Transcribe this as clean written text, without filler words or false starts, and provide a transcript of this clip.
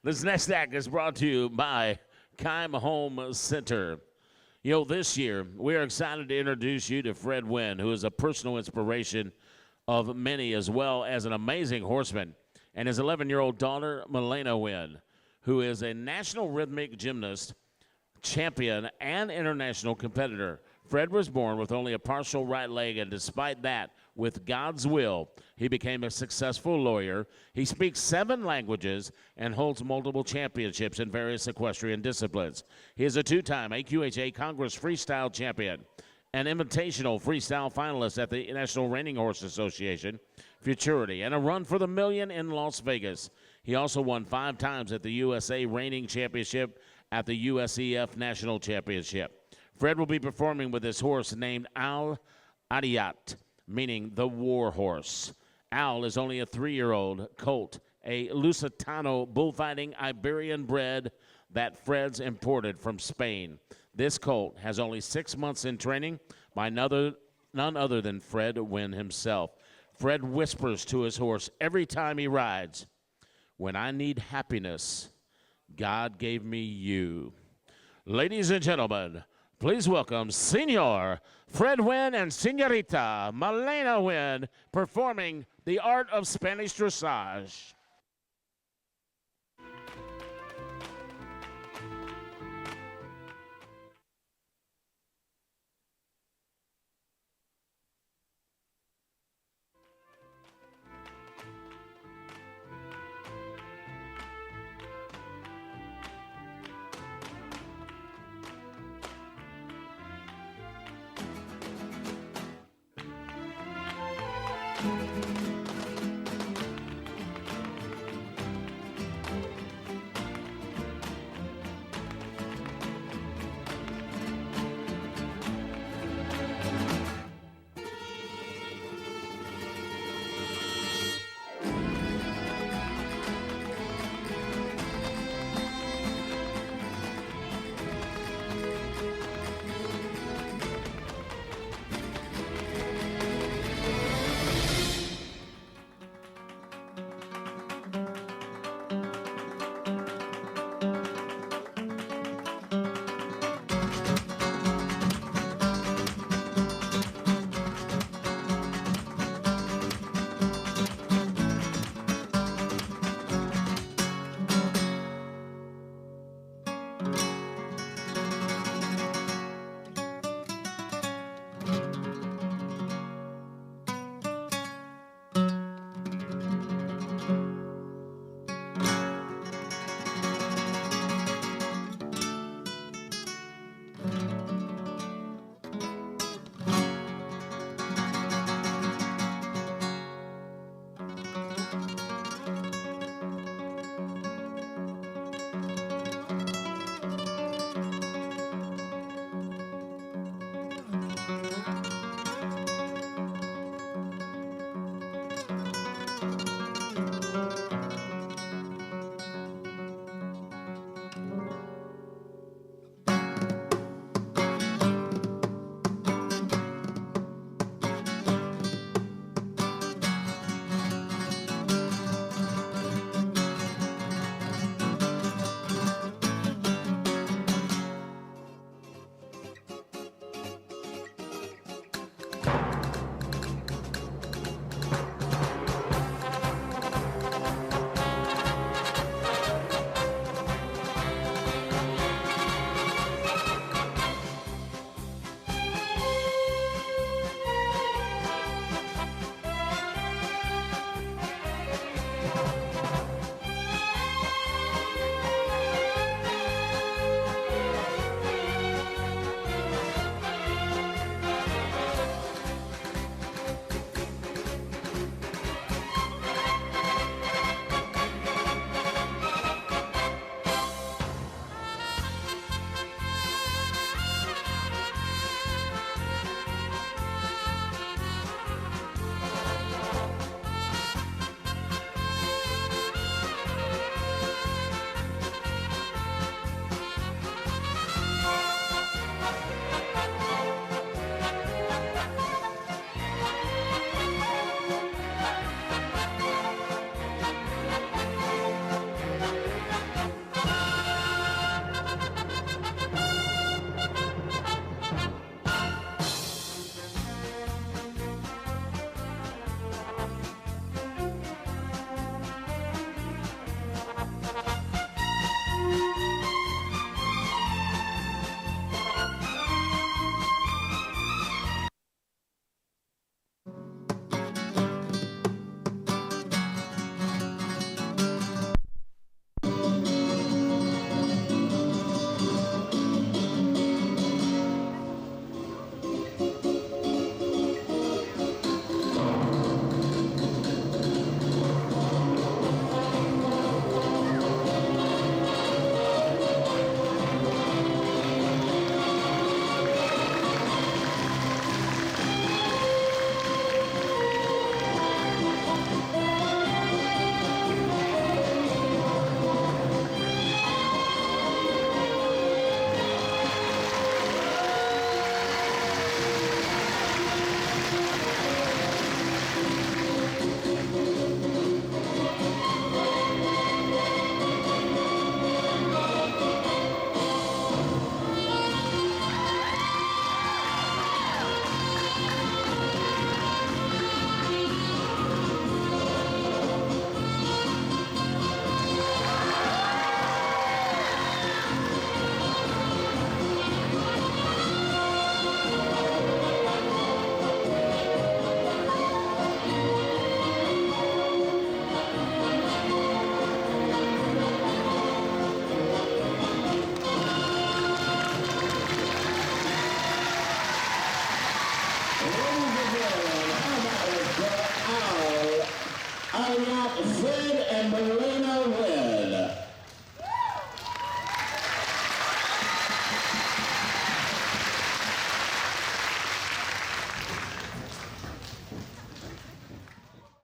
This next act is brought to you by Keim Home Center. This year, we are excited to introduce you to Fred Winn, who is a personal inspiration of many, as well as an amazing horseman, and his 11-year-old daughter, Milena Winn, who is a national rhythmic gymnast, champion, and international competitor. Fred was born with only a partial right leg, and despite that, with God's will, he became a successful lawyer. He speaks 7 languages and holds multiple championships in various equestrian disciplines. He is a 2-time AQHA Congress Freestyle Champion, an invitational freestyle finalist at the National Reining Horse Association, Futurity, and a Run for the Million in Las Vegas. He also won 5 times at the USA Reining Championship, at the USEF National Championship. Fred will be performing with his horse named Al Adiyat, meaning the war horse. Al is only a 3-year-old colt, a Lusitano bullfighting Iberian bred that Fred's imported from Spain. This colt has only 6 months in training by none other than Fred Winn himself. Fred whispers to his horse every time he rides, "When I need happiness, God gave me you." Ladies and gentlemen, please welcome Senor Fred Winn and Senorita Milena Winn performing the art of Spanish dressage. Fred and Melissa.